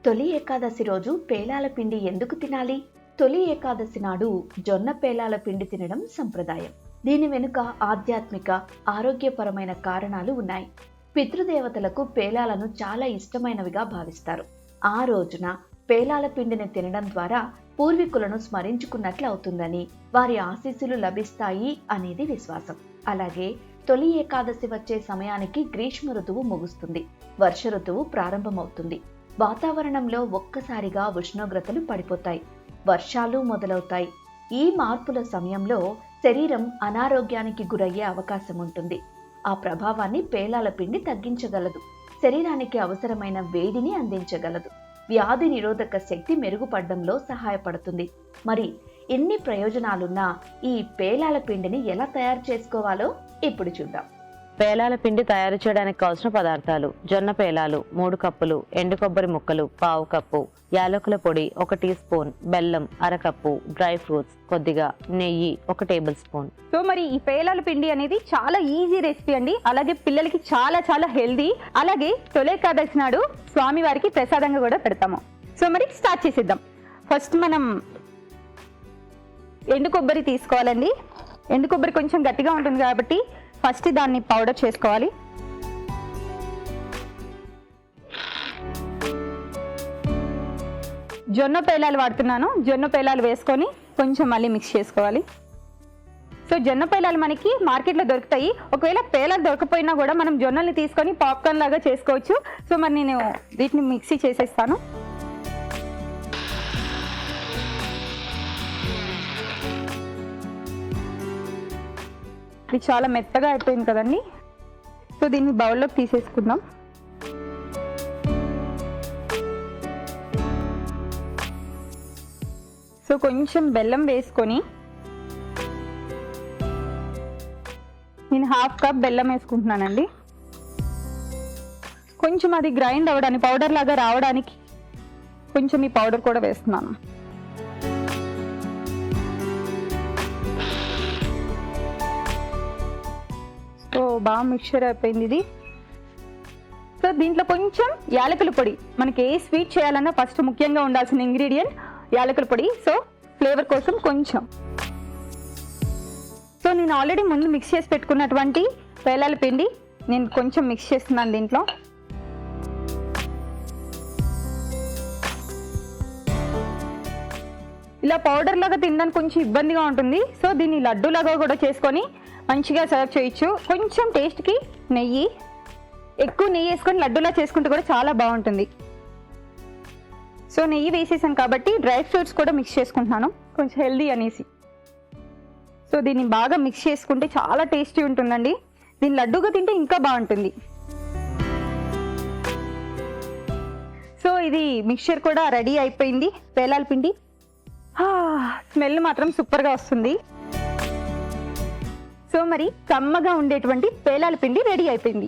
తొలి ఏకాదశి రోజు పేలాల పిండి ఎందుకు తినాలి? తొలి ఏకాదశి నాడు జొన్న పేలాల పిండి తినడం సంప్రదాయం. దీని వెనుక ఆధ్యాత్మిక, ఆరోగ్యపరమైన కారణాలు ఉన్నాయి. పితృదేవతలకు పేలాలను చాలా ఇష్టమైనవిగా భావిస్తారు. ఆ రోజున పేలాల పిండిని తినడం ద్వారా పూర్వీకులను స్మరించుకున్నట్లు అవుతుందని, వారి ఆశీస్సులు లభిస్తాయి అనేది విశ్వాసం. అలాగే తొలి ఏకాదశి వచ్చే సమయానికి గ్రీష్మ ఋతువు ముగుస్తుంది, వర్ష ఋతువు ప్రారంభమవుతుంది. వాతావరణంలో ఒక్కసారిగా ఉష్ణోగ్రతలు పడిపోతాయి, వర్షాలు మొదలవుతాయి. ఈ మార్పుల సమయంలో శరీరం అనారోగ్యానికి గురయ్యే అవకాశం ఉంటుంది. ఆ ప్రభావాన్ని పేలాల పిండి తగ్గించగలదు. శరీరానికి అవసరమైన వేడిని అందించగలదు. వ్యాధి నిరోధక శక్తి మెరుగుపడడంలో సహాయపడుతుంది. మరి ఎన్ని ప్రయోజనాలున్నా ఈ పేలాల పిండిని ఎలా తయారు చేసుకోవాలో ఇప్పుడు చూద్దాం. పేలాల పిండి తయారు చేయడానికి కావాల్సిన పదార్థాలు: జొన్న పేలాలు 3 కప్పులు, ఎండు కొబ్బరి ముక్కలు 1/2 కప్పు, యాలకుల పొడి 1 టీ స్పూన్, బెల్లం 1/2 కప్పు, డ్రై ఫ్రూట్స్ కొద్దిగా, నెయ్యి 1 టేబుల్ స్పూన్. సో మరి ఈ పేలాల పిండి అనేది చాలా ఈజీ రెసిపీ అండి. అలాగే పిల్లలకి చాలా చాలా హెల్దీ. అలాగే తొలి ఏకాదశి నాడు స్వామి వారికి ప్రసాదంగా కూడా పెడతాము. సో మరి స్టార్ట్ చేసేద్దాం. ఫస్ట్ మనం ఎండు కొబ్బరి తీసుకోవాలండి. ఎండు కొబ్బరి కొంచెం గట్టిగా ఉంటుంది కాబట్టి ఫస్ట్ దాన్ని పౌడర్ చేసుకోవాలి. జొన్న పేలాలు వాడుతున్నాను. జొన్న పేలాలు వేసుకొని కొంచెం మళ్ళీ మిక్స్ చేసుకోవాలి. సో జొన్న పేలాలు మనకి మార్కెట్లో దొరుకుతాయి. ఒకవేళ పేలాలు దొరకపోయినా కూడా మనం జొన్నల్ని తీసుకొని పాప్కార్న్ లాగా చేసుకోవచ్చు. సో మరి నేను వీటిని మిక్సీ చేసేస్తాను. ఇది చాలా మెత్తగా అయిపోయింది కదండి. సో దీన్ని బౌల్లోకి తీసేసుకుందాం. సో కొంచెం బెల్లం వేసుకొని నేను 1/2 కప్ బెల్లం వేసుకుంటున్నానండి. కొంచెం అది గ్రైండ్ అవ్వడానికి, పౌడర్ లాగా రావడానికి కొంచెం ఈ పౌడర్ కూడా వేస్తున్నాను. సో బాగా మిక్చర్ అయిపోయింది ఇది. సో దీంట్లో కొంచెం యాలకుల పొడి, మనకి ఏ స్వీట్ చేయాలన్నా ఫస్ట్ ముఖ్యంగా ఉండాల్సిన ఇంగ్రీడియంట్ యాలకుల పొడి. సో ఫ్లేవర్ కోసం కొంచెం. సో నేను ఆల్రెడీ ముందు మిక్స్ చేసి పెట్టుకున్నటువంటి పేలాల పిండి నేను కొంచెం మిక్స్ చేస్తున్నాను దీంట్లో. ఇలా పౌడర్ లాగా తినడానికి కొంచెం ఇబ్బందిగా ఉంటుంది. సో దీన్ని లడ్డు లాగా కూడా చేసుకొని మంచిగా సర్వ్ చేయొచ్చు. కొంచెం టేస్ట్కి నెయ్యి, ఎక్కువ నెయ్యి వేసుకొని లడ్డూలా చేసుకుంటే కూడా చాలా బాగుంటుంది. సో నెయ్యి వేసేసాను కాబట్టి డ్రై ఫ్రూట్స్ కూడా మిక్స్ చేసుకుంటున్నాను, కొంచెం హెల్దీ అనేసి. సో దీన్ని బాగా మిక్స్ చేసుకుంటే చాలా టేస్టీ ఉంటుందండి. దీన్ని లడ్డూగా తింటే ఇంకా బాగుంటుంది. సో ఇది మిక్చర్ కూడా రెడీ అయిపోయింది. పేలాల పిండి స్మెల్ మాత్రం సూపర్గా వస్తుంది. సో మరి కమ్మగా ఉండేటువంటి పేలాల పిండి రెడీ అయిపోయింది.